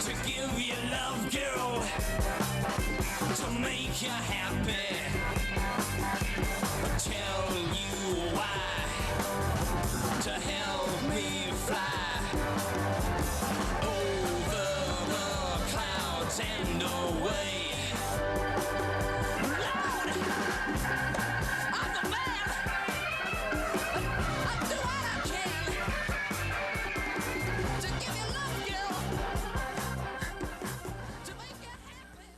to give you love, girl, to make you happy, tell you why, to help me fly over the clouds and away. Lord, I'm the man. I do what I can to give you love, girl, to make you happy.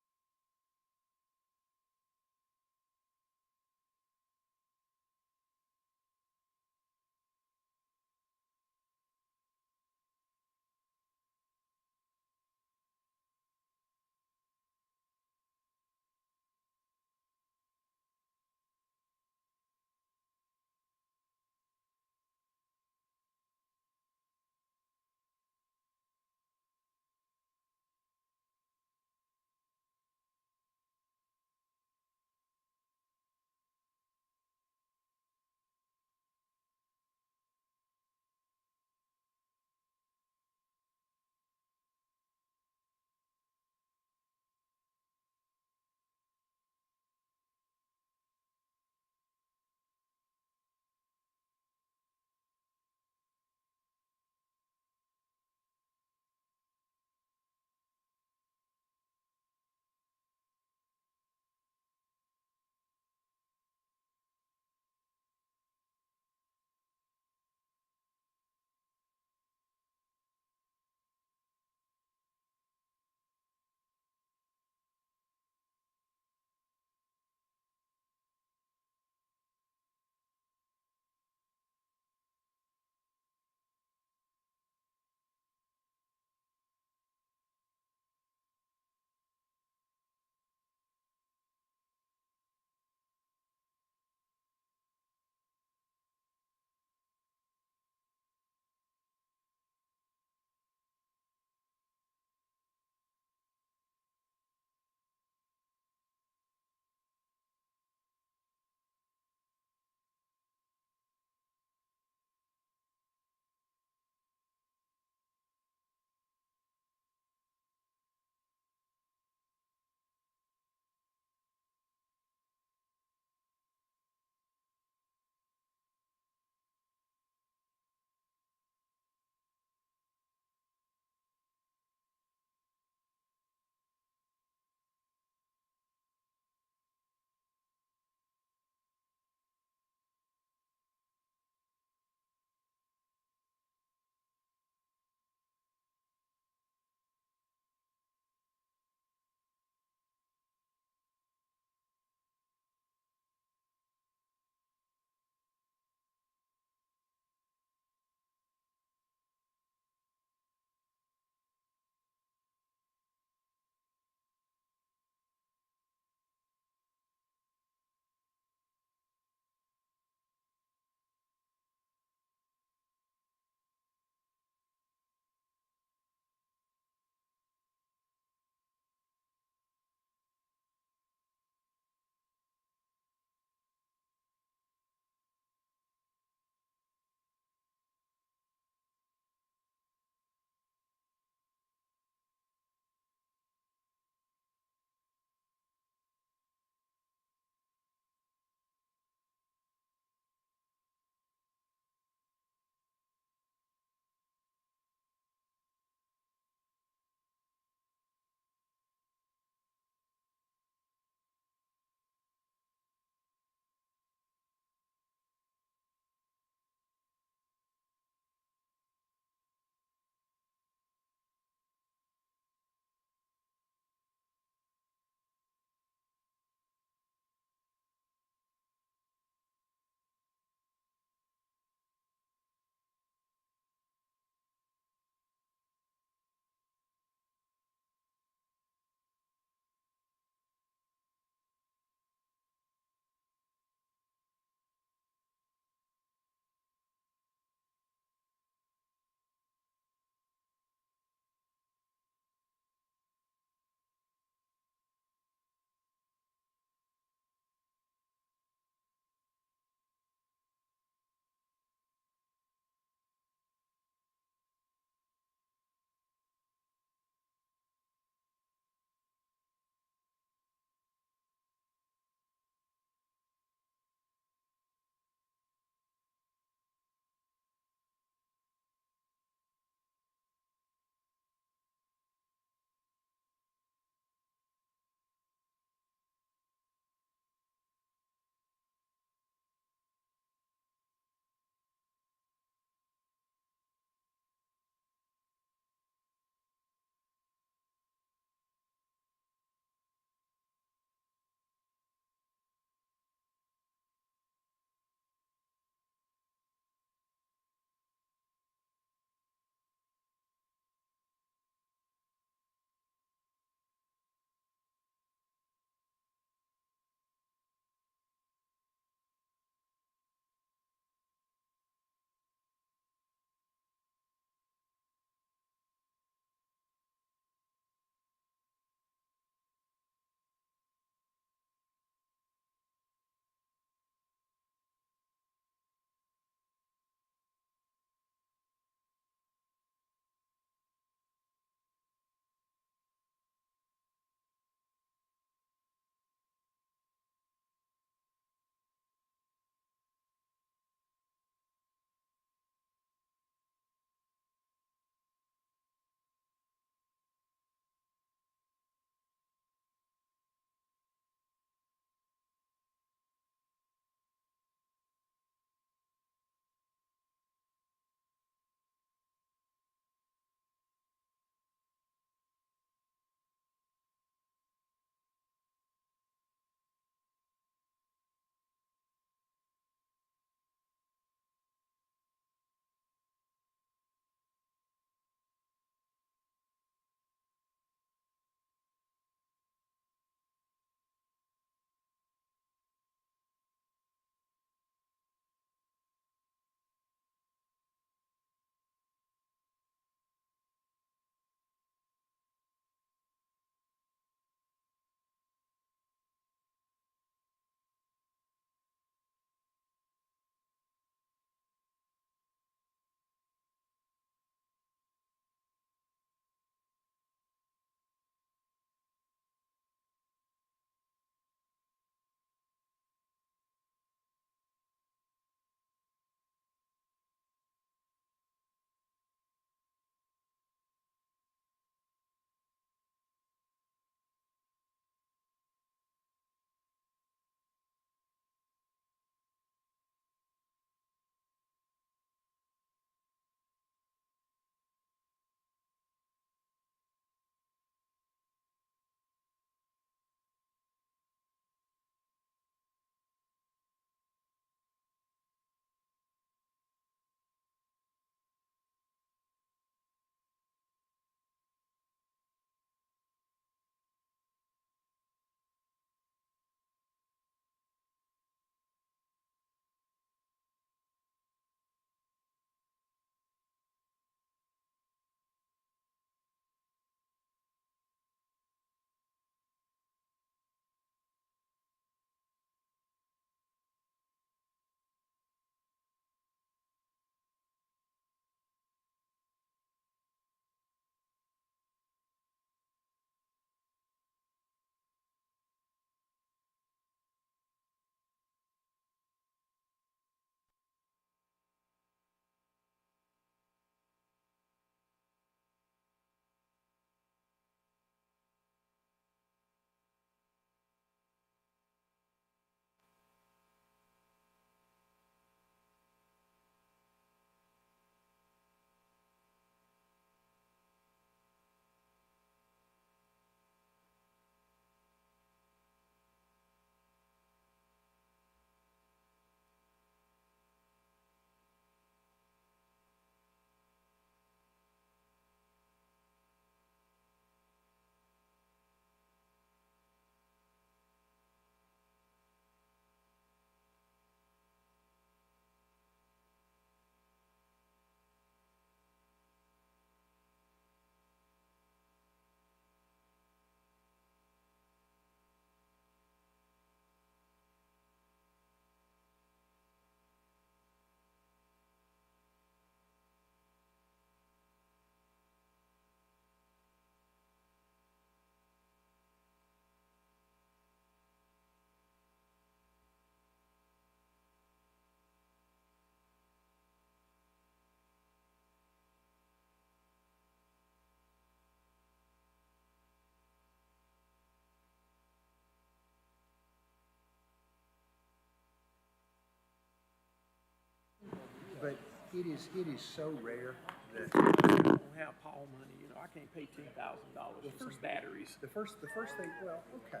but it is so rare that I don't have Paul money, you know, I can't pay $10,000 for some batteries. the first thing, well, okay,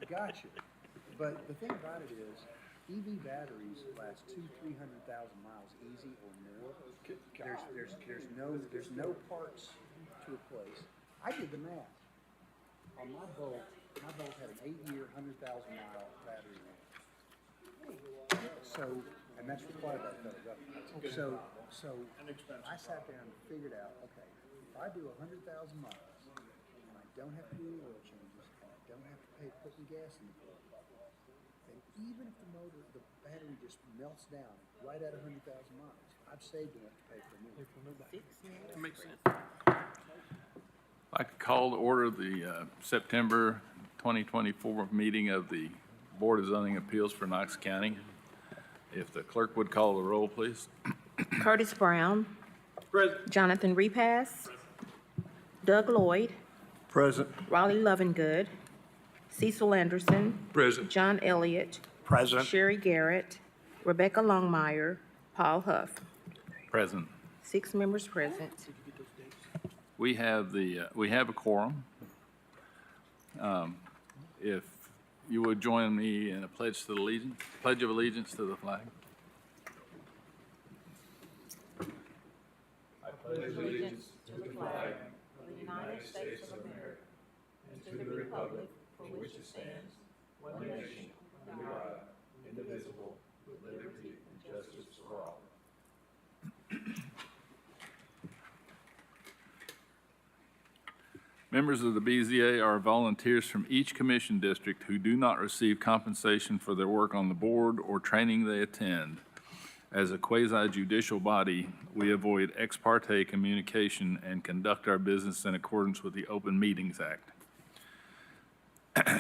gotcha. But the thing about it is, EV batteries last 200,000-300,000 miles easy or more. There's no parts to replace. I did the math. On my Bolt had an 8-year, 100,000-mile battery in it. So, and that's required by the federal government. So I sat down and figured out, okay, if I do 100,000 miles and I don't have to do any oil changes and I don't have to put any gas in the car, then even if the battery just melts down right at 100,000 miles, I've saved enough to pay for a new battery. That makes sense. I'd like to call to order the September 2024 meeting of the Board of Zoning Appeals for Knox County. If the clerk would call the roll, please. Curtis Brown. Present. Jonathan Repass. Doug Lloyd. Present. Raleigh Lovingood. Cecil Anderson. Present. John Elliott. Present. Sherry Garrett. Rebecca Longmire. Paul Huff. Present. 6 members present. We have a quorum. If you would join me in a pledge of allegiance to the flag. I pledge allegiance to the flag of the United States of America and to the republic for which it stands, one nation, under God, indivisible, with liberty and justice for all. Members of the BZA are volunteers from each commission district who do not receive compensation for their work on the board or training they attend. As a quasi-judicial body, we avoid ex parte communication and conduct our business in accordance with the Open Meetings Act.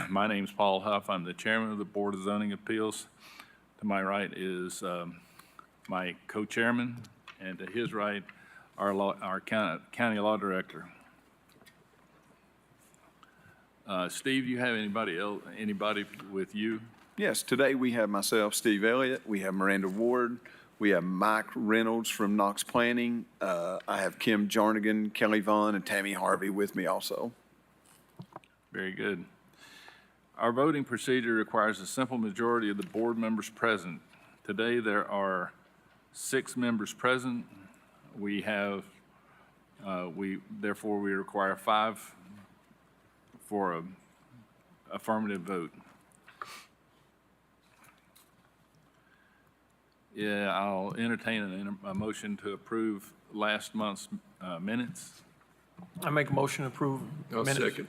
My name's Paul Huff. I'm the chairman of the Board of Zoning Appeals. To my right is my co-chairman, and to his right, our county law director. Steve, you have anybody with you? Yes, today we have myself, Steve Elliott, we have Miranda Ward, we have Mike Reynolds from Knox Planning, I have Kim Jarnigan, Kelly Vaughn, and Tammy Harvey with me also. Very good. Our voting procedure requires a simple majority of the board members present. Today there are 6 members present. Therefore we require 5 for an affirmative vote. Yeah, I'll entertain a motion to approve last month's minutes. I make a motion to approve minutes. Second.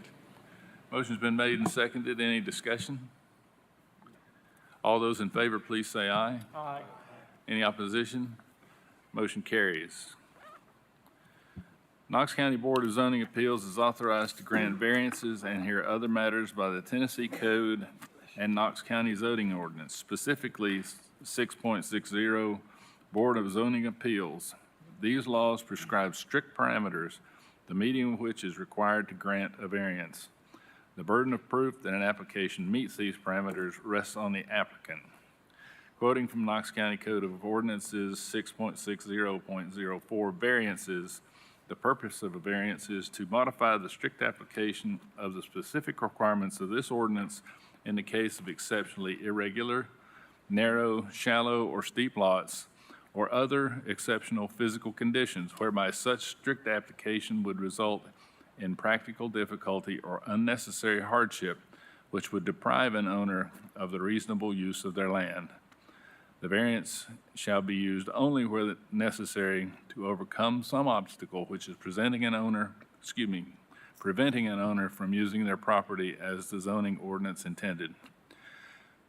Motion's been made and seconded. Any discussion? All those in favor, please say aye. Aye. Any opposition? Motion carries. Knox County Board of Zoning Appeals is authorized to grant variances and hear other matters by the Tennessee Code and Knox County Zoning Ordinance, specifically 6.60 Board of Zoning Appeals. These laws prescribe strict parameters, the meeting of which is required to grant a variance. The burden of proof that an application meets these parameters rests on the applicant. Quoting from Knox County Code of Ordinances 6.60.04 variances, the purpose of a variance is to modify the strict application of the specific requirements of this ordinance in the case of exceptionally irregular, narrow, shallow, or steep lots, or other exceptional physical conditions whereby such strict application would result in practical difficulty or unnecessary hardship, which would deprive an owner of the reasonable use of their land. The variance shall be used only where necessary to overcome some obstacle which is preventing an owner from using their property as the zoning ordinance intended.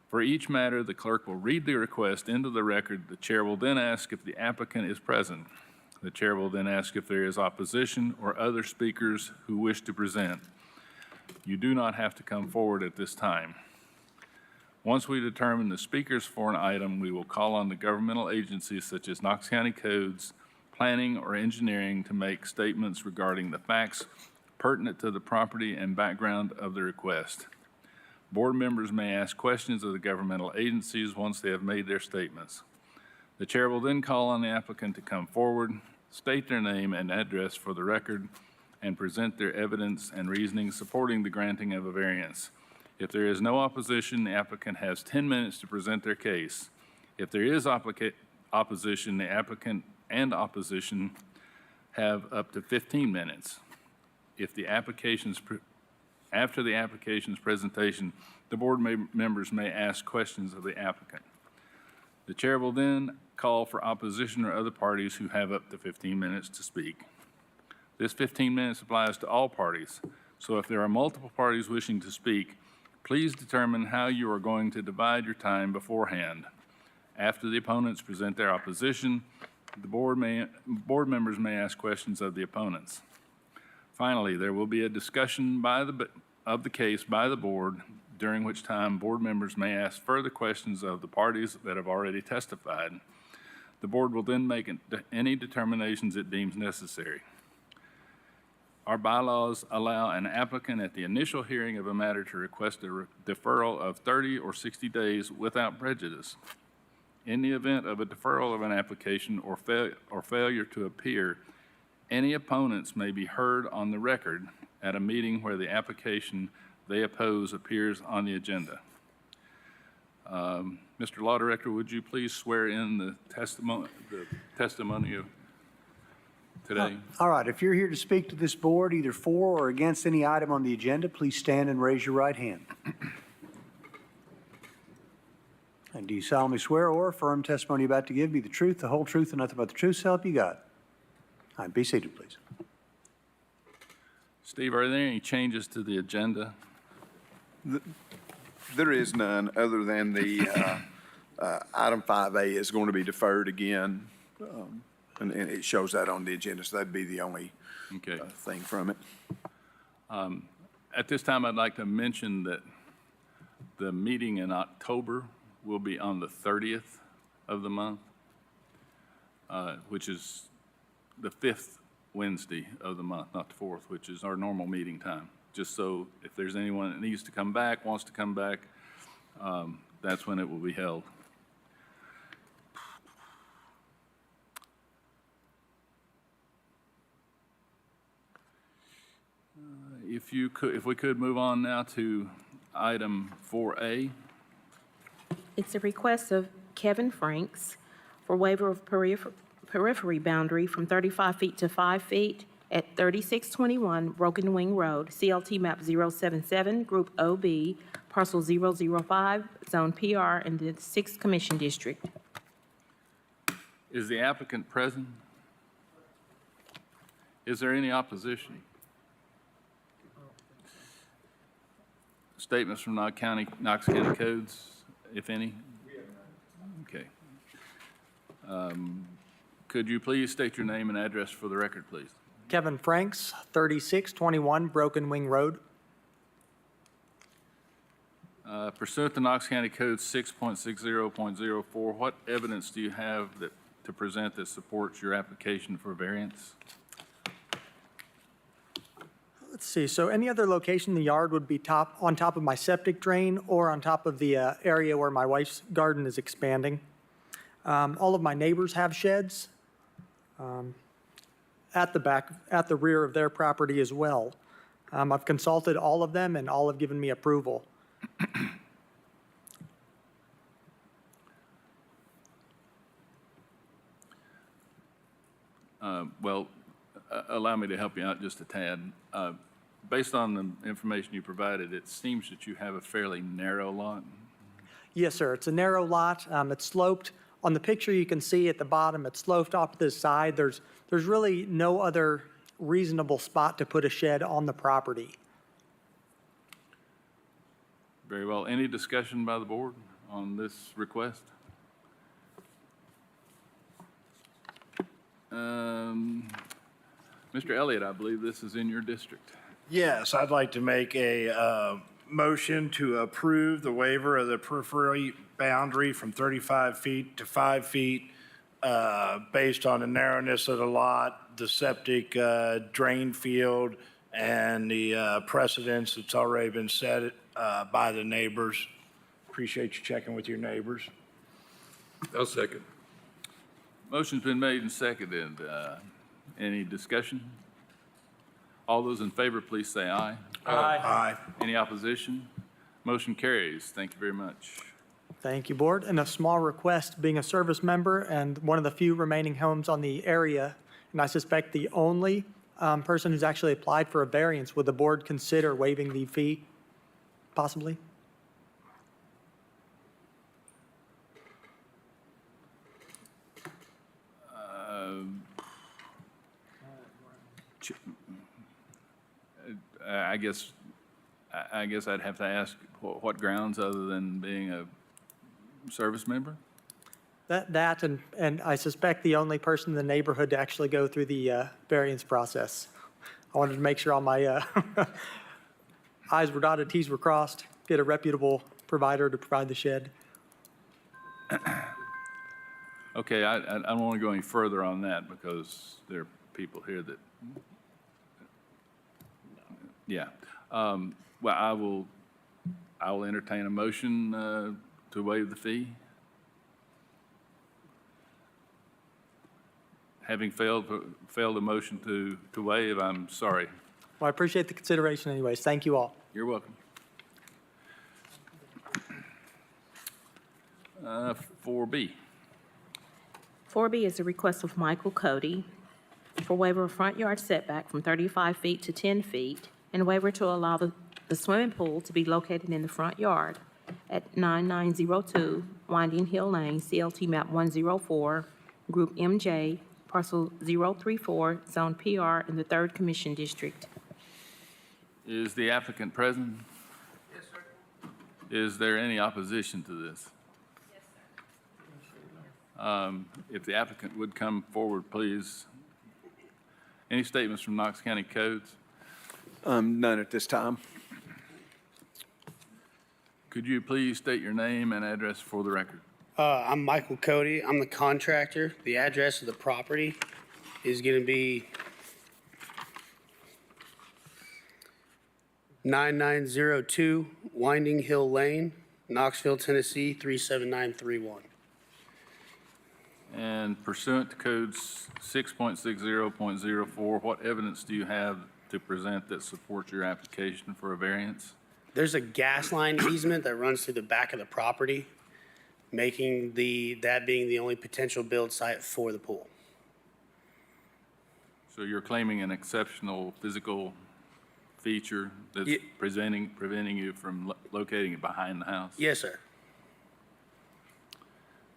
For each matter, the clerk will read the request into the record. The chair will then ask if the applicant is present. The chair will then ask if there is opposition or other speakers who wish to present. You do not have to come forward at this time. Once we determine the speakers for an item, we will call on the governmental agencies such as Knox County Codes, Planning, or Engineering to make statements regarding the facts pertinent to the property and background of the request. Board members may ask questions of the governmental agencies once they have made their statements. The chair will then call on the applicant to come forward, state their name and address for the record, and present their evidence and reasoning supporting the granting of a variance. If there is no opposition, the applicant has 10 minutes to present their case. If there is opposition, the applicant and opposition have up to 15 minutes. If the after the application's presentation, the board members may ask questions of the applicant. The chair will then call for opposition or other parties who have up to 15 minutes to speak. This 15 minutes applies to all parties, so if there are multiple parties wishing to speak, please determine how you are going to divide your time beforehand. After the opponents present their opposition, the board members may ask questions of the opponents. Finally, there will be a discussion of the case by the board, during which time board members may ask further questions of the parties that have already testified. The board will then make any determinations it deems necessary. Our bylaws allow an applicant at the initial hearing of a matter to request a deferral of 30 or 60 days without prejudice. In the event of a deferral of an application or failure to appear, any opponents may be heard on the record at a meeting where the application they oppose appears on the agenda. Mr. Law Director, would you please swear in the testimony of today? All right, if you're here to speak to this board, either for or against any item on the agenda, please stand and raise your right hand. And do you solemnly swear or affirm testimony you're about to give be the truth, the whole truth, and nothing but the truth, so help you God? All right, be seated, please. Steve, are there any changes to the agenda? There is none, other than the item 5A is going to be deferred again, and it shows that on the agenda, so that'd be the only Okay. thing from it. At this time, I'd like to mention that the meeting in October will be on the 30th of the month, which is the 5th Wednesday of the month, not the 4th, which is our normal meeting time. Just so if there's anyone that needs to come back, wants to come back, that's when it will be held. If we could move on now to item 4A. It's a request of Kevin Franks for waiver of periphery boundary from 35 feet to 5 feet at 3621 Broken Wing Road, CLT map 077, Group OB, parcel 005, zone PR in the 6th Commission District. Is the applicant present? Is there any opposition? Statements from Knox County codes, if any? Okay. Could you please state your name and address for the record, please? Kevin Franks, 3621 Broken Wing Road. Pursuant to Knox County Code 6.60.04, what evidence do you have to present that supports your application for variance? Let's see, so any other location in the yard would be on top of my septic drain or on top of the area where my wife's garden is expanding. All of my neighbors have sheds at the rear of their property as well. I've consulted all of them and all have given me approval. Allow me to help you out just a tad. Based on the information you provided, it seems that you have a fairly narrow lot. Yes, sir, it's a narrow lot. It's sloped. On the picture you can see at the bottom, it's sloped off to the side. There's really no other reasonable spot to put a shed on the property. Very well. Any discussion by the board on this request? Mr. Elliott, I believe this is in your district. Yes, I'd like to make a motion to approve the waiver of the periphery boundary from 35 feet to 5 feet based on the narrowness of the lot, the septic drain field, and the precedence that's already been set by the neighbors. Appreciate you checking with your neighbors. I'll second. Motion's been made and seconded. Any discussion? All those in favor, please say aye. Aye. Any opposition? Motion carries. Thank you very much. Thank you, Board. And a small request, being a service member and one of the few remaining homes on the area, and I suspect the only person who's actually applied for a variance, would the Board consider waiving the fee, possibly? I guess I'd have to ask what grounds other than being a service member? That and I suspect the only person in the neighborhood to actually go through the variance process. I wanted to make sure all my I's were dotted, T's were crossed, get a reputable provider to provide the shed. Okay, I don't want to go any further on that because there are people here that, yeah. Well, I will entertain a motion to waive the fee. Having failed a motion to waive, I'm sorry. Well, I appreciate the consideration anyways. Thank you all. You're welcome. 4B. 4B is a request of Michael Cody for waiver of front yard setback from 35 feet to 10 feet and waiver to allow the swimming pool to be located in the front yard at 9902 Winding Hill Lane, CLT map 104, Group MJ, parcel 034, zone PR in the 3rd Commission District. Is the applicant present? Yes, sir. Is there any opposition to this? Yes, sir. If the applicant would come forward, please. Any statements from Knox County Codes? None at this time. Could you please state your name and address for the record? I'm Michael Cody. I'm the contractor. The address of the property is going to be 9902 Winding Hill Lane, Knoxville, Tennessee 37931. And pursuant to codes 6.60.04, what evidence do you have to present that supports your application for a variance? There's a gas line easement that runs through the back of the property, making that being the only potential build site for the pool. So you're claiming an exceptional physical feature that's Ye- preventing you from locating it behind the house? Yes, sir.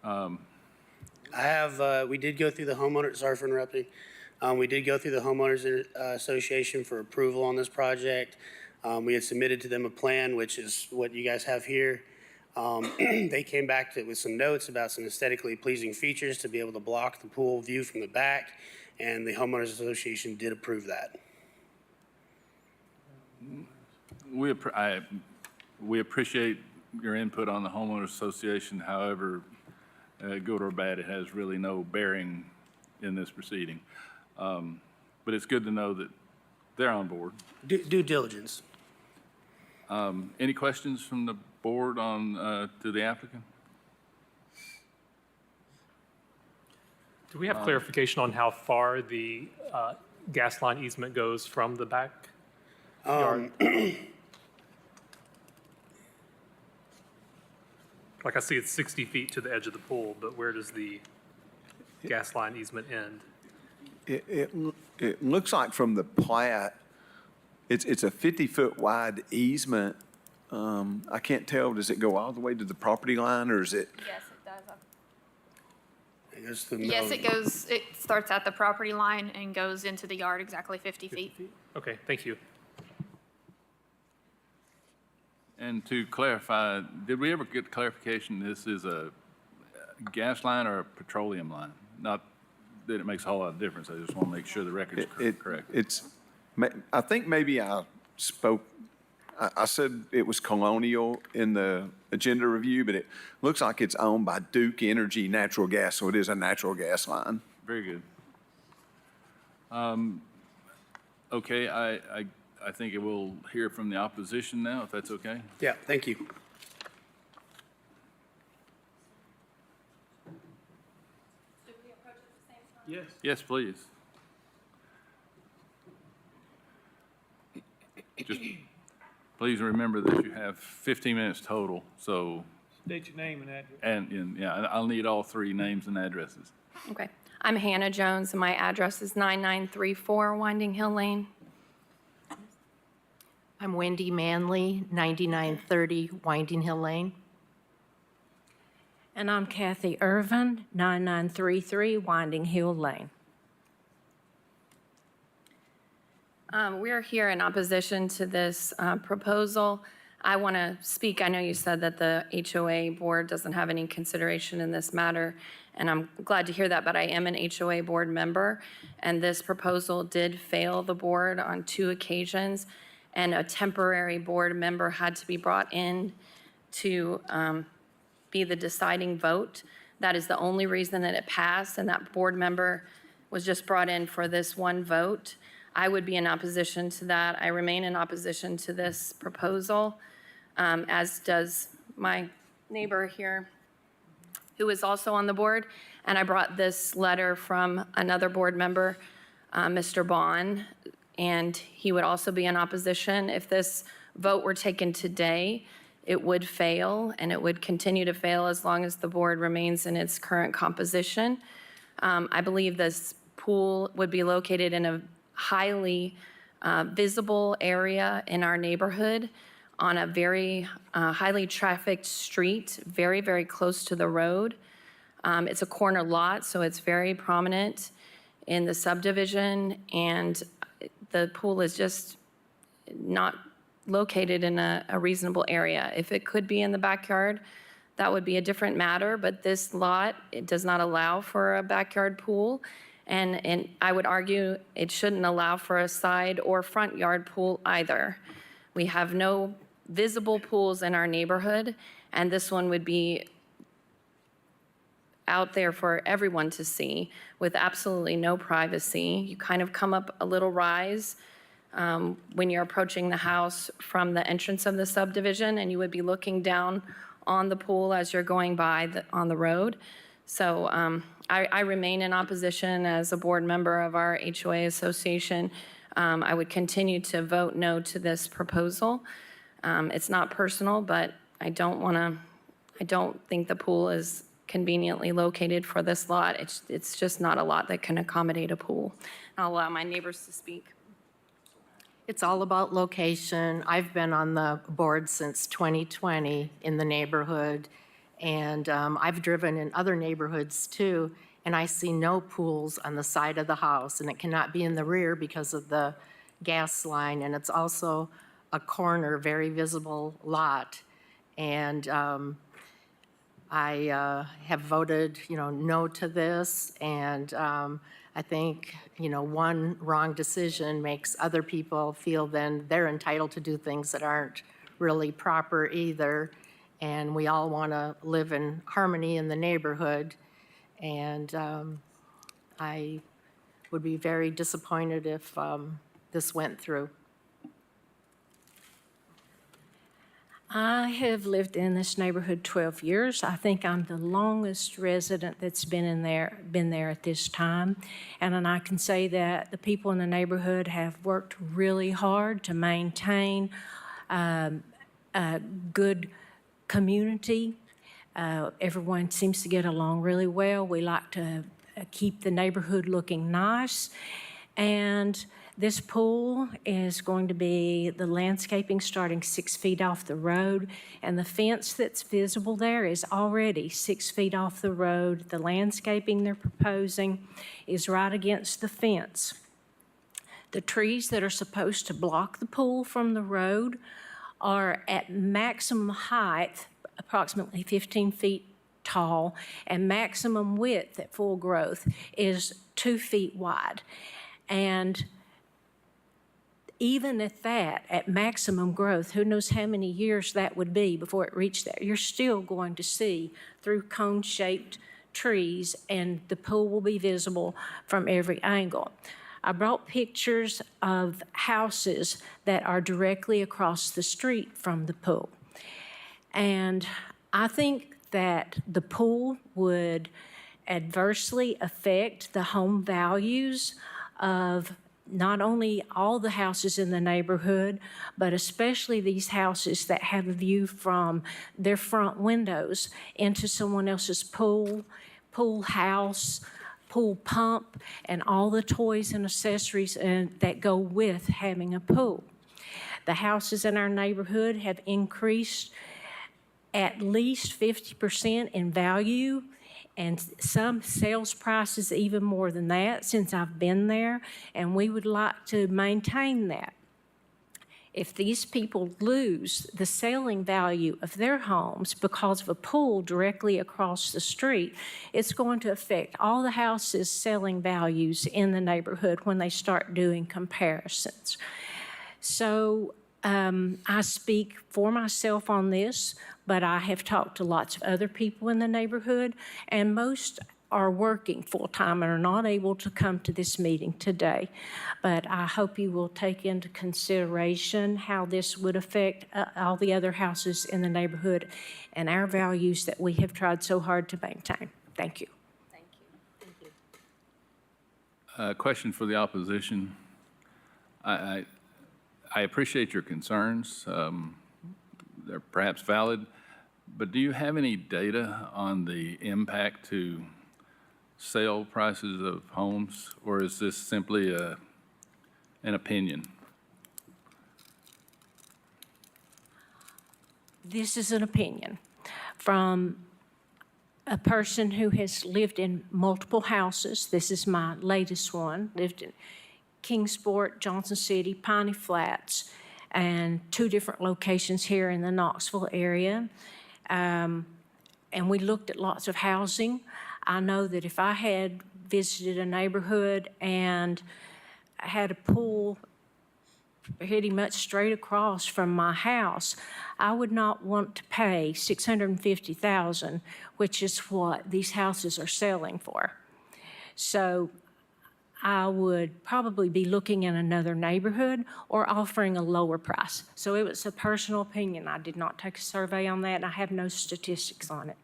I have, we did go through the homeowner, sorry for interrupting. We did go through the homeowners association for approval on this project. We had submitted to them a plan, which is what you guys have here. They came back with some notes about some aesthetically pleasing features to be able to block the pool view from the back, and the homeowners association did approve that. We appreciate your input on the homeowners association. However, good or bad, it has really no bearing in this proceeding. But it's good to know that they're on board. Due diligence. Any questions from the board on to the applicant? Do we have clarification on how far the gas line easement goes from the back yard? Like I see it's 60 feet to the edge of the pool, but where does the gas line easement end? It looks like from the plat, it's a 50-foot wide easement. I can't tell, does it go all the way to the property line, or is it? Yes, it does. I guess the Yes, middle- it goes, it starts at the property line and goes into the yard exactly 50 feet. Okay, thank you. And to clarify, did we ever get clarification this is a gas line or a petroleum line? Not that it makes a whole lot of difference. I just want to make sure the record's correct. I think maybe I spoke, I said it was Colonial in the agenda review, but it looks like it's owned by Duke Energy Natural Gas, so it is a natural gas line. Very good. Okay, I think it will hear from the opposition now, if that's okay. Yeah, thank you. Yes. Yes, please. Just please remember that you have 15 minutes total, so, State your name and address. and yeah, I'll need all three names and addresses. Okay. I'm Hannah Jones, and my address is 9934 Winding Hill Lane. I'm Wendy Manley, 9930 Winding Hill Lane. And I'm Kathy Irvin, 9933 Winding Hill Lane. We are here in opposition to this proposal. I want to speak. I know you said that the HOA board doesn't have any consideration in this matter, and I'm glad to hear that, but I am an HOA board member, and this proposal did fail the board on 2 occasions, and a temporary board member had to be brought in to be the deciding vote. That is the only reason that it passed, and that board member was just brought in for this one vote. I would be in opposition to that. I remain in opposition to this proposal, as does my neighbor here, who is also on the board. And I brought this letter from another board member, Mr. Bond, and he would also be in opposition. If this vote were taken today, it would fail, and it would continue to fail as long as the board remains in its current composition. I believe this pool would be located in a highly visible area in our neighborhood on a very highly trafficked street, very, very close to the road. It's a corner lot, so it's very prominent in the subdivision, and the pool is just not located in a reasonable area. If it could be in the backyard, that would be a different matter, but this lot, it does not allow for a backyard pool. And I would argue it shouldn't allow for a side or front yard pool either. We have no visible pools in our neighborhood, and this one would be out there for everyone to see with absolutely no privacy. You kind of come up a little rise when you're approaching the house from the entrance of the subdivision, and you would be looking down on the pool as you're going by on the road. So I remain in opposition as a board member of our HOA association. I would continue to vote no to this proposal. It's not personal, but I don't think the pool is conveniently located for this lot. It's just not a lot that can accommodate a pool. I'll allow my neighbors to speak. It's all about location. I've been on the board since 2020 in the neighborhood, and I've driven in other neighborhoods too, and I see no pools on the side of the house, and it cannot be in the rear because of the gas line, and it's also a corner, very visible lot. And I have voted, no to this, and I think, one wrong decision makes other people feel then they're entitled to do things that aren't really proper either. And we all want to live in harmony in the neighborhood. And I would be very disappointed if this went through. I have lived in this neighborhood 12 years. I think I'm the longest resident that's been there at this time. And I can say that the people in the neighborhood have worked really hard to maintain a good community. Everyone seems to get along really well. We like to keep the neighborhood looking nice. And this pool is going to be the landscaping starting 6 feet off the road, and the fence that's visible there is already 6 feet off the road. The landscaping they're proposing is right against the fence. The trees that are supposed to block the pool from the road are at maximum height, approximately 15 feet tall, and maximum width at full growth is 2 feet wide. And even at that, at maximum growth, who knows how many years that would be before it reached there, you're still going to see through cone-shaped trees, and the pool will be visible from every angle. I brought pictures of houses that are directly across the street from the pool. And I think that the pool would adversely affect the home values of not only all the houses in the neighborhood, but especially these houses that have a view from their front windows into someone else's pool house, pool pump, and all the toys and accessories that go with having a pool. The houses in our neighborhood have increased at least 50% in value, and some sales prices even more than that since I've been there, and we would like to maintain that. If these people lose the selling value of their homes because of a pool directly across the street, it's going to affect all the houses' selling values in the neighborhood when they start doing comparisons. So I speak for myself on this, but I have talked to lots of other people in the neighborhood, and most are working full-time and are not able to come to this meeting today. But I hope you will take into consideration how this would affect all the other houses in the neighborhood and our values that we have tried so hard to maintain. Thank you. Thank you. Thank you. Question for the opposition. I appreciate your concerns. They're perhaps valid, but do you have any data on the impact to sale prices of homes, or is this simply an opinion? This is an opinion from a person who has lived in multiple houses. This is my latest one, lived in Kingsport, Johnson City, Piney Flats, and 2 different locations here in the Knoxville area. And we looked at lots of housing. I know that if I had visited a neighborhood and had a pool pretty much straight across from my house, I would not want to pay $650,000, which is what these houses are selling for. So I would probably be looking in another neighborhood or offering a lower price. So it was a personal opinion. I did not take a survey on that, and I have no statistics on it.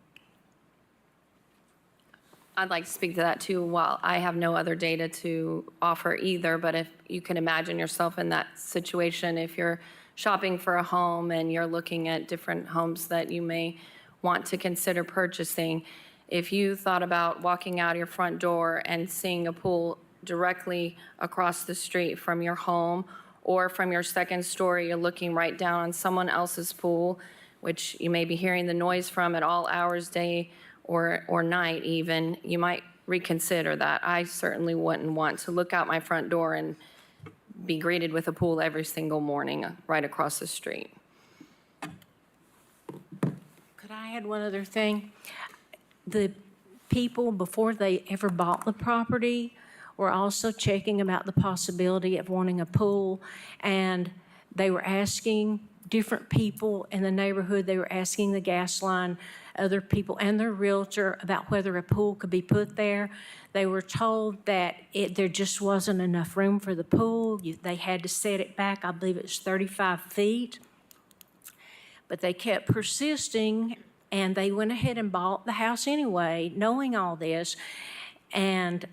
I'd like to speak to that too. While I have no other data to offer either, but if you can imagine yourself in that situation, if you're shopping for a home and you're looking at different homes that you may want to consider purchasing, if you thought about walking out your front door and seeing a pool directly across the street from your home, or from your second story, you're looking right down on someone else's pool, which you may be hearing the noise from at all hours, day or night even, you might reconsider that. I certainly wouldn't want to look out my front door and be greeted with a pool every single morning right across the street. Could I add one other thing? The people, before they ever bought the property, were also checking about the possibility of wanting a pool, and they were asking different people in the neighborhood. They were asking the gas line, other people, and their realtor about whether a pool could be put there. They were told that there just wasn't enough room for the pool. They had to set it back, I believe it was 35 feet. But they kept persisting, and they went ahead and bought the house anyway, knowing all this. And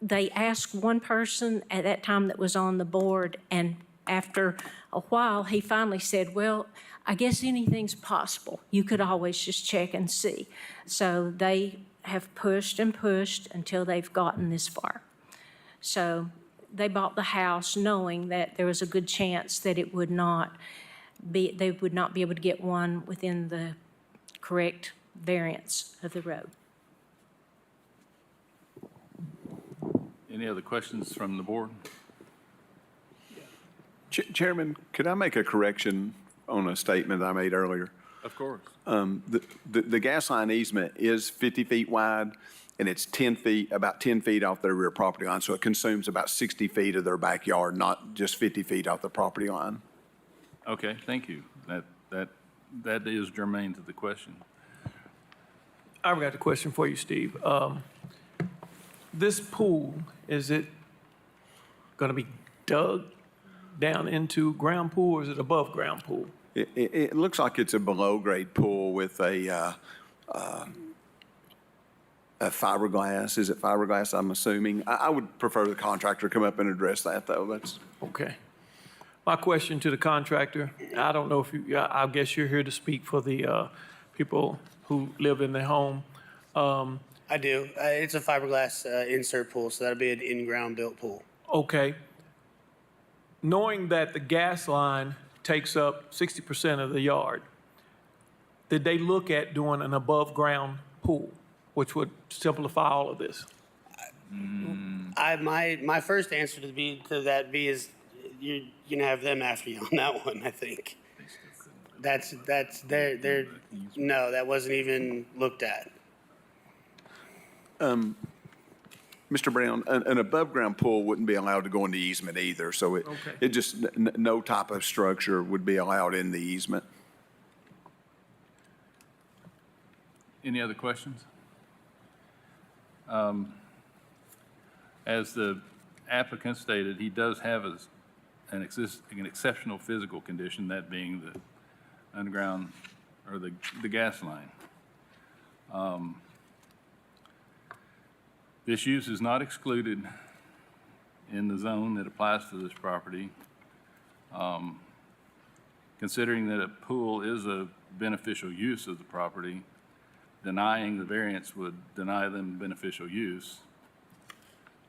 they asked one person at that time that was on the board, and after a while, he finally said, well, I guess anything's possible. You could always just check and see. So they have pushed and pushed until they've gotten this far. So they bought the house knowing that there was a good chance that it would not be, they would not be able to get one within the correct variance of the road. Any other questions from the board? Chairman, could I make a correction on a statement I made earlier? Of course. The gas line easement is 50 feet wide, and it's 10 feet, about 10 feet off their rear property line, so it consumes about 60 feet of their backyard, not just 50 feet off the property line. Okay, thank you. That is germane to the question. I've got a question for you, Steve. This pool, is it going to be dug down into ground pool, or is it above ground pool? It looks like it's a below-grade pool with a fiberglass. Is it fiberglass, I'm assuming? I would prefer the contractor come up and address that, though. That's, Okay. My question to the contractor, I don't know if you, I guess you're here to speak for the people who live in their home. I do. It's a fiberglass insert pool, so that'll be an in-ground built pool. Okay. Knowing that the gas line takes up 60% of the yard, did they look at doing an above-ground pool, which would simplify all of this? My first answer to that is you're gonna have them after you on that one. I think that's they're no, that wasn't even looked at. Mr. Brown, an above-ground pool wouldn't be allowed to go in the easement either, so it just, no type of structure would be allowed in the easement. Any other questions? As the applicant stated, he does have an exceptional physical condition, that being the underground or the gas line. This use is not excluded in the zone that applies to this property. Considering that a pool is a beneficial use of the property, denying the variance would deny them beneficial use.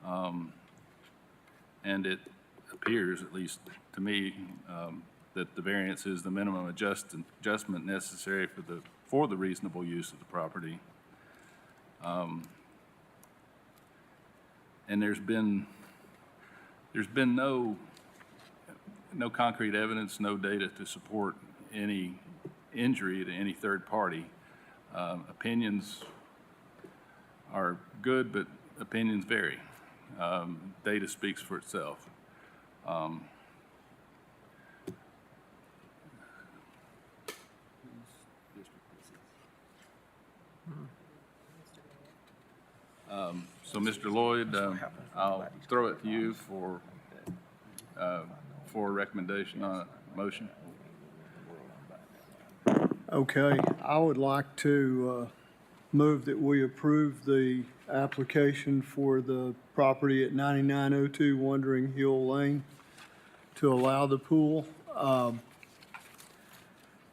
And it appears, at least to me, that the variance is the minimum adjustment necessary for the reasonable use of the property. And there's been no concrete evidence, no data to support any injury to any third party. Opinions are good, but opinions vary. Data speaks for itself. So, Mr. Lloyd, I'll throw it to you for a recommendation on a motion. Okay, I would like to move that we approve the application for the property at 9902 Wandering Hill Lane to allow the pool.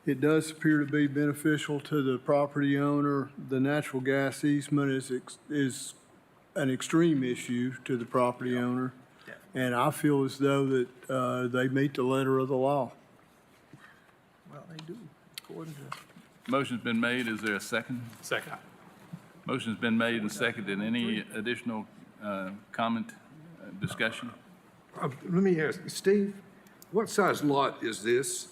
It does appear to be beneficial to the property owner. The natural gas easement is an extreme issue to the property owner, and I feel as though that they meet the letter of the law. Well, they do, according to. Motion's been made. Is there a second? Second. Motion's been made and seconded. Any additional comment, discussion? Let me ask, Steve, what size lot is this?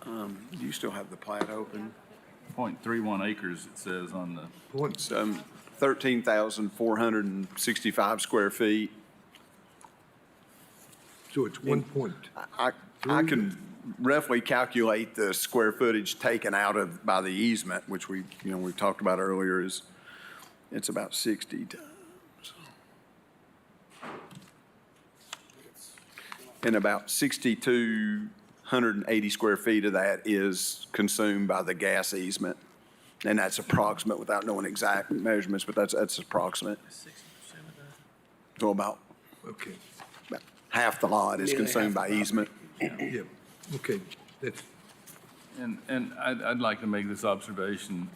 Do you still have the plat open? 0.31 acres, it says on the. It's 13,465 square feet. So it's 1 point. I can roughly calculate the square footage taken out of by the easement, which we talked about earlier, it's about 60 times. And about 6,280 square feet of that is consumed by the gas easement. And that's approximate without knowing exact measurements, but that's approximate. So about half the lot is consumed by easement. Yeah, okay. That's, And I'd like to make this observation.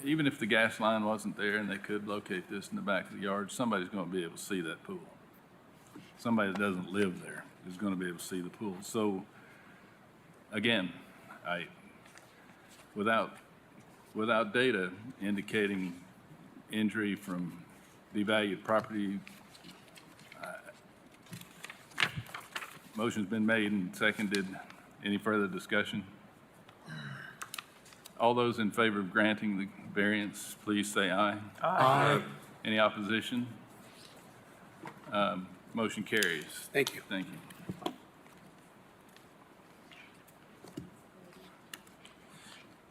Even if the gas line wasn't there and they could locate this in the back of the yard, somebody's going to be able to see that pool. Somebody that doesn't live there is going to be able to see the pool. So, again, without data indicating injury from devalued property, motion's been made and seconded. Any further discussion? All those in favor of granting the variance, please say aye. Aye. Any opposition? Motion carries. Thank you. Thank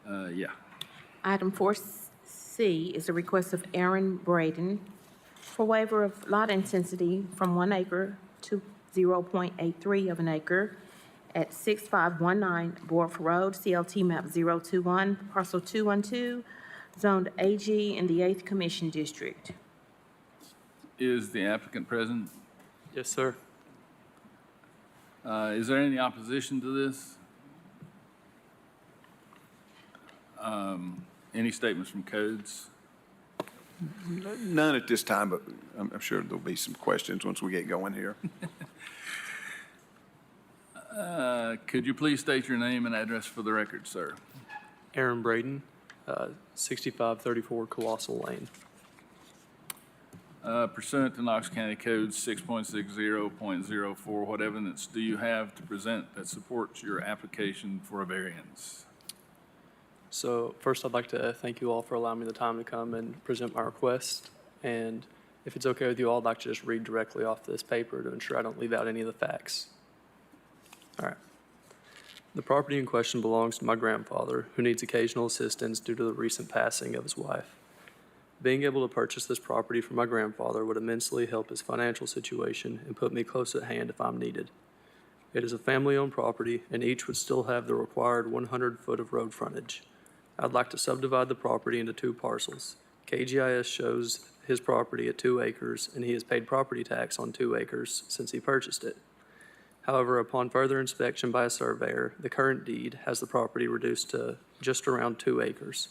you. Yeah. Item 4C is a request of Aaron Braden for waiver of lot intensity from 1 acre to 0.83 of an acre at 6519 Borf Road, CLT map 021, parcel 212, zoned AG in the 8th Commission District. Is the applicant present? Yes, sir. Is there any opposition to this? Any statements from codes? None at this time, but I'm sure there'll be some questions once we get going here. Could you please state your name and address for the record, sir? Aaron Braden, 6534 Colossal Lane. Pursuant to Knox County Code 6.60.04, what evidence do you have to present that supports your application for a variance? So first, I'd like to thank you all for allowing me the time to come and present my request. And if it's okay with you all, I'd like to just read directly off this paper to ensure I don't leave out any of the facts. All right. The property in question belongs to my grandfather, who needs occasional assistance due to the recent passing of his wife. Being able to purchase this property from my grandfather would immensely help his financial situation and put me close at hand if I'm needed. It is a family-owned property, and each would still have the required 100 foot of road frontage. I'd like to subdivide the property into 2 parcels. KGIS shows his property at 2 acres, and he has paid property tax on 2 acres since he purchased it. However, upon further inspection by a surveyor, the current deed has the property reduced to just around 2 acres.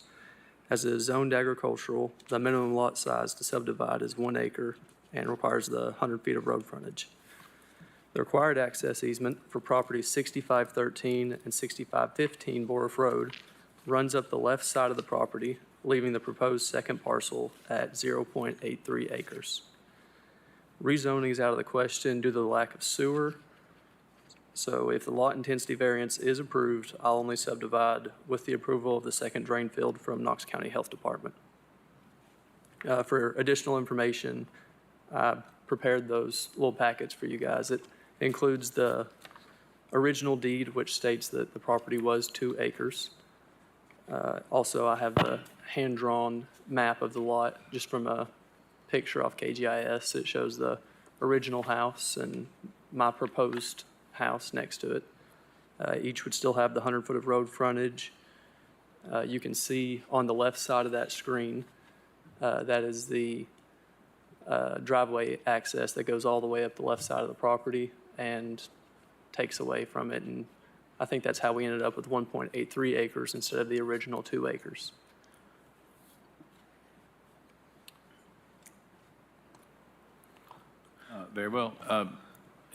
As it is zoned agricultural, the minimum lot size to subdivide is 1 acre and requires the 100 feet of road frontage. The required access easement for properties 6513 and 6515 Borough Road runs up the left side of the property, leaving the proposed second parcel at 0.83 acres. Rezoning is out of the question due to the lack of sewer. So if the lot intensity variance is approved, I'll only subdivide with the approval of the second drain field from Knox County Health Department. For additional information, I prepared those little packets for you guys. It includes the original deed, which states that the property was 2 acres. Also, I have the hand-drawn map of the lot just from a picture off KGIS. It shows the original house and my proposed house next to it. Each would still have the 100 foot of road frontage. You can see on the left side of that screen, that is the driveway access that goes all the way up the left side of the property and takes away from it. And I think that's how we ended up with 1.83 acres instead of the original 2 acres. Very well.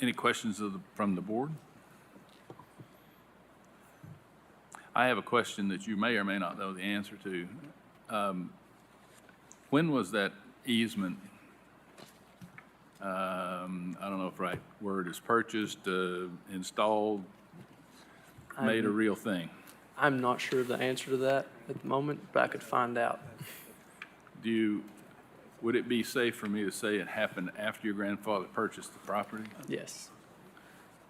Any questions from the board? I have a question that you may or may not know the answer to. When was that easement, I don't know if the right word is purchased, installed, made a real thing? I'm not sure of the answer to that at the moment, but I could find out. Would it be safe for me to say it happened after your grandfather purchased the property? Yes.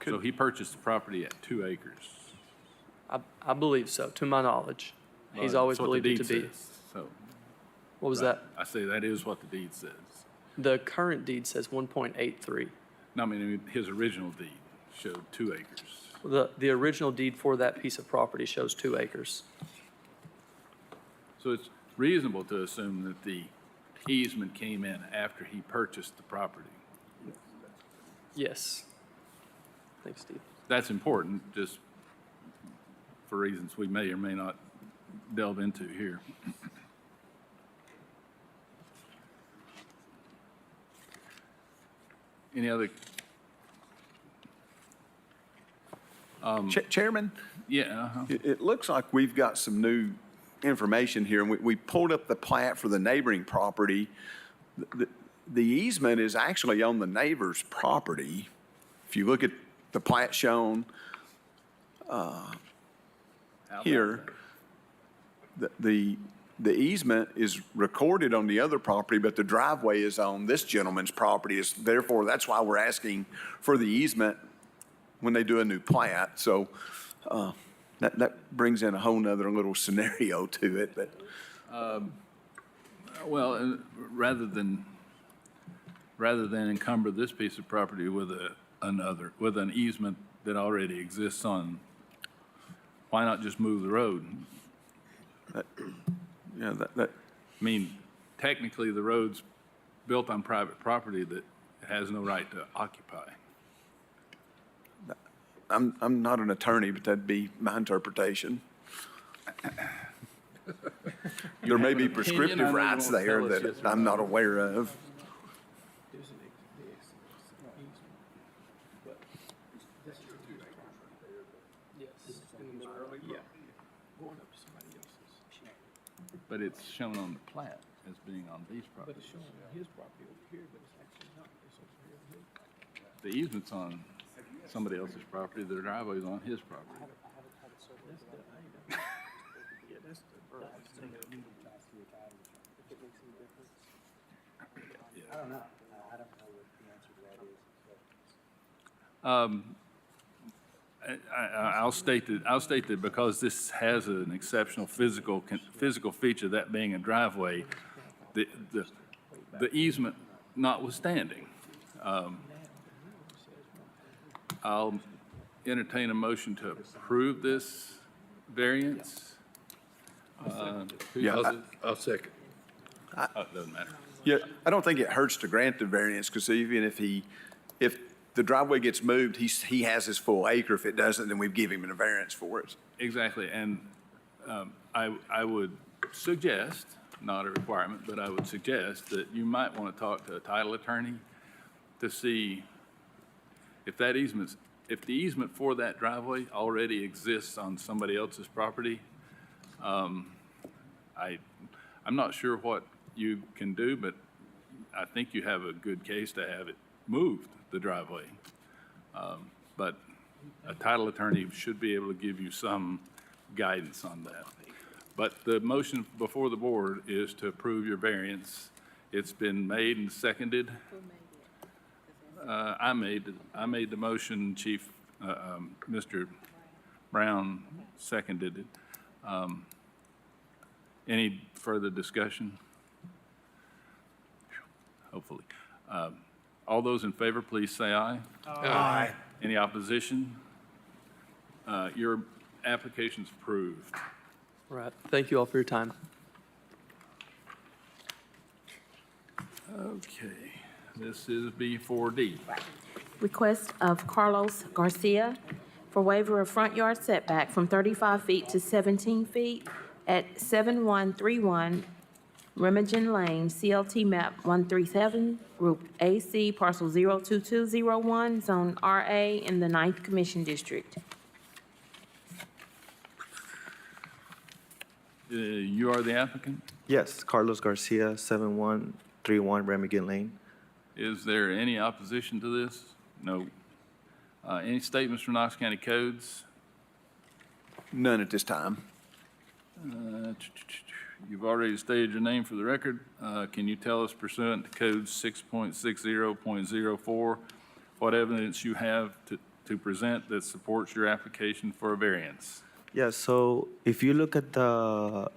So he purchased the property at 2 acres? I believe so, to my knowledge. He's Well, always that's what the believed it to deed be. says, so. What was Right. that? I say that is what the deed says. The current deed says 1.83. No, I mean, his original deed showed 2 acres. The original deed for that piece of property shows 2 acres. So it's reasonable to assume that the easement came in after he purchased the property. Yes. Thanks, Steve. That's important, just for reasons we may or may not delve into here. Any other? Chairman? Yeah. It looks like we've got some new information here, and we pulled up the plat for the neighboring property. The easement is actually on the neighbor's property. If you look at the plat shown here, the easement is recorded on the other property, but the driveway is on this gentleman's property. Therefore, that's why we're asking for the easement when they do a new plat. So that brings in a whole nother little scenario to it. But Well, rather than encumber this piece of property with an easement that already exists on, why not just move the road? Yeah, I mean, technically, the road's built on private property that it has no right to occupy. I'm not an attorney, but that'd be my interpretation. There may be prescriptive rights there that I'm not aware of. But it's shown on the plat as being on these properties. But it's showing his property over here, but it's actually not. It's over here. The easement's on somebody else's property, the driveway's on his property. I don't know. I don't know what the answer to that is. I'll state that because this has an exceptional physical feature, that being a driveway, the easement notwithstanding, I'll entertain a motion to approve this variance. Yeah, I'll second. It doesn't matter. Yeah, I don't think it hurts to grant the variance, because even if the driveway gets moved, he has his full acre. If it doesn't, then we've given him a variance for it. Exactly, and I would suggest, not a requirement, but I would suggest that you might want to talk to a title attorney to see if the easement for that driveway already exists on somebody else's property. I'm not sure what you can do, but I think you have a good case to have it moved, the driveway. But a title attorney should be able to give you some guidance on that. But the motion before the board is to approve your variance. It's been made and seconded. I made the motion, Chief, Mr. Brown seconded it. Any further discussion? Hopefully. All those in favor, please say aye. Aye. Any opposition? Your application's approved. All right, thank you all for your time. Okay, this is B4D. Request of Carlos Garcia for waiver of front yard setback from 35 feet to 17 feet at 7131 Remagen Lane, CLT map 137, Group AC, parcel 02201, Zone RA in the 9th Commission District. You are the applicant? Yes, Carlos Garcia, 7131 Remagen Lane. Is there any opposition to this? No. Any statements from Knox County Codes? None at this time. You've already stated your name for the record. Can you tell us pursuant to code 6.60.04 what evidence you have to present that supports your application for a variance? Yeah, so if you look at the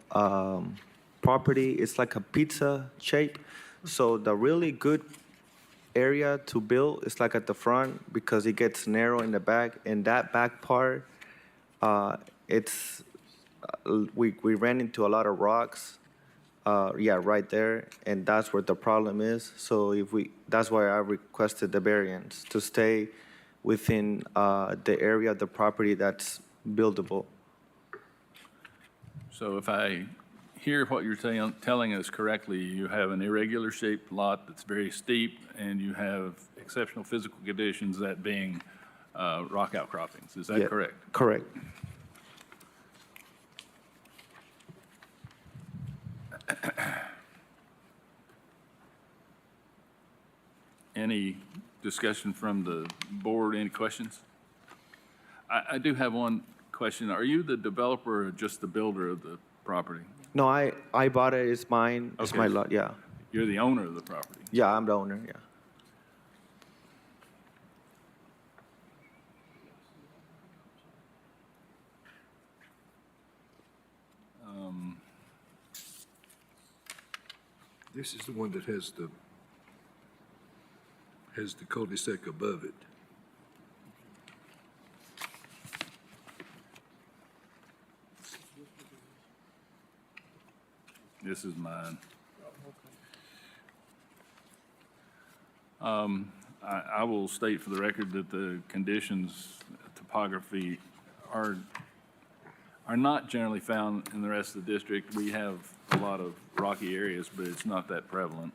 property, it's like a pizza shape. So the really good area to build is like at the front because it gets narrow in the back. And that back part, we ran into a lot of rocks, right there, and that's where the problem is. So that's why I requested the variance to stay within the area of the property that's buildable. So if I hear what you're telling us correctly, you have an irregular shaped lot that's very steep, and you have exceptional physical conditions, that being rock outcroppings. Is that correct? Correct. Any discussion from the board? Any questions? I do have one question. Are you the developer or just the builder of the property? No, I bought it. It's mine. It's Okay. my lot, yeah. You're the owner of the property? Yeah, I'm the owner, yeah. This is the one that has the cul-de-sac above it. This is mine. I will state for the record that the conditions, topography are not generally found in the rest of the district. We have a lot of rocky areas, but it's not that prevalent.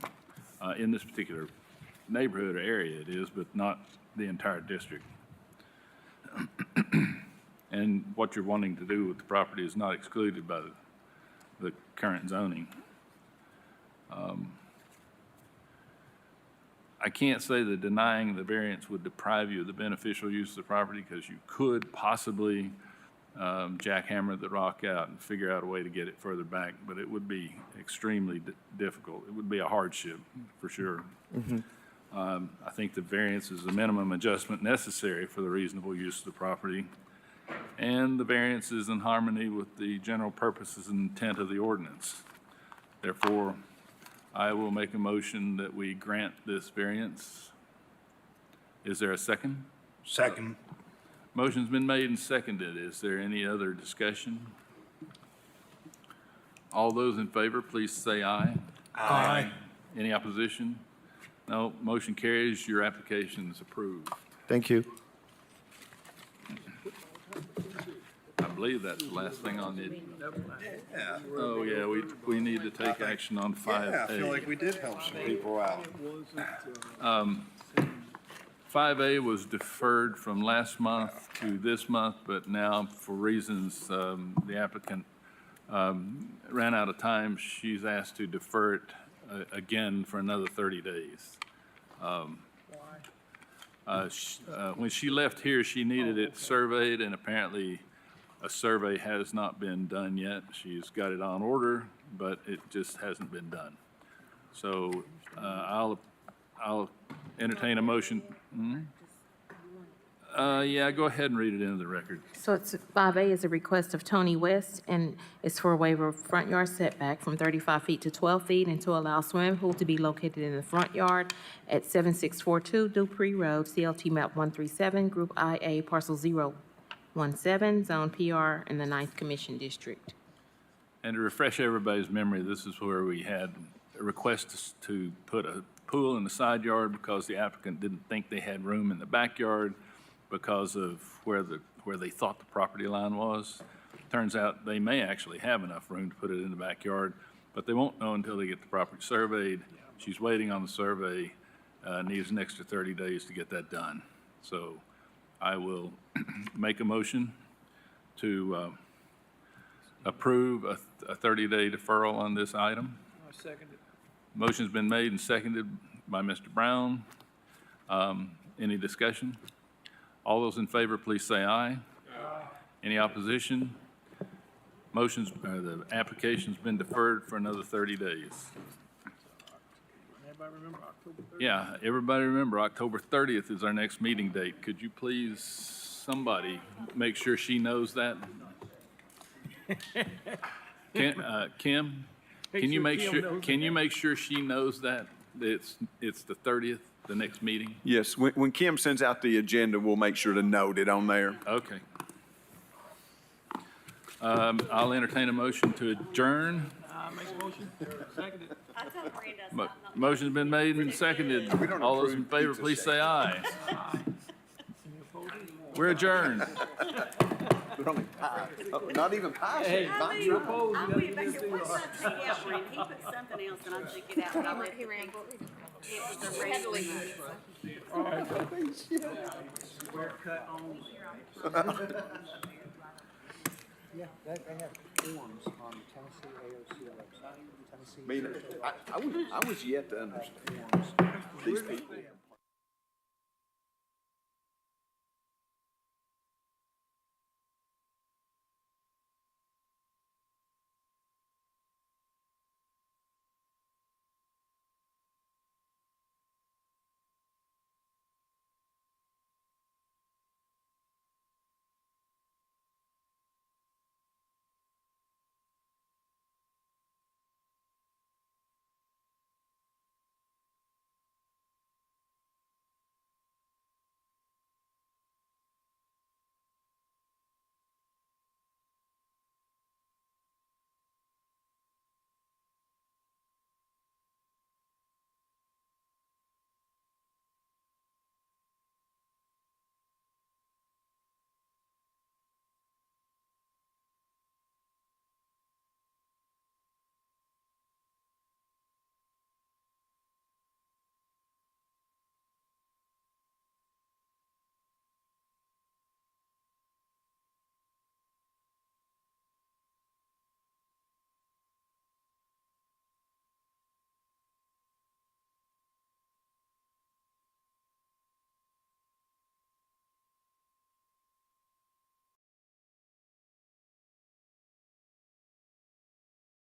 In this particular neighborhood or area it is, but not the entire district. And what you're wanting to do with the property is not excluded by the current zoning. I can't say that denying the variance would deprive you of the beneficial use of the property, because you could possibly jackhammer the rock out and figure out a way to get it further back, but it would be extremely difficult. It would be a hardship, for sure. I think the variance is the minimum adjustment necessary for the reasonable use of the property, and the variance is in harmony with the general purposes and intent of the ordinance. Therefore, I will make a motion that we grant this variance. Is there a second? Second. Motion's been made and seconded. Is there any other discussion? All those in favor, please say aye. Aye. Any opposition? No, motion carries. Your application is approved. Thank you. I believe that's the last thing on the. Oh, yeah, we need to take action on 5A. Yeah, I feel like we did help some people out. 5A was deferred from last month to this month, but now for reasons the applicant ran out of time, she's asked to defer it again for another 30 days. When she left here, she needed it surveyed, and apparently a survey has not been done yet. She's got it on order, but it just hasn't been done. So I'll entertain a motion. Yeah, go ahead and read it into the record. So it's 5A is a request of Tony West, and it's for a waiver of front yard setback from 35 feet to 12 feet, and to allow swimming pool to be located in the front yard at 7642 Dupree Road, CLT map 137, Group IA, parcel 017, zone PR in the 9th Commission District. And to refresh everybody's memory, this is where we had a request to put a pool in the side yard because the applicant didn't think they had room in the backyard because of where they thought the property line was. Turns out they may actually have enough room to put it in the backyard, but they won't know until they get the property surveyed. She's waiting on the survey, needs an extra 30 days to get that done. So I will make a motion to approve a 30-day deferral on this item. I second it. Motion's been made and seconded by Mr. Brown. Any discussion? All those in favor, please say aye. Aye. Any opposition? The application's been deferred for another 30 days. Everybody remember October 30th? Yeah, everybody remember, October 30th is our next meeting date. Could you please, somebody, make sure she knows that? Kim, can you make sure she knows that it's the 30th, the next meeting? Yes, when Kim sends out the agenda, we'll make sure to note it on there. Okay. I'll entertain a motion to adjourn. Make a motion. Second it. Motion's been made and seconded. All those in favor, please say aye. We're adjourned. Not even pie. Hey, you opposed? I went back and put something out for him. He put something else and I took it out. But I left it. It was the regular. All right. Square cut on. Yeah, they have forms on the Tennessee AOC website. Tennessee. I was yet to understand these people.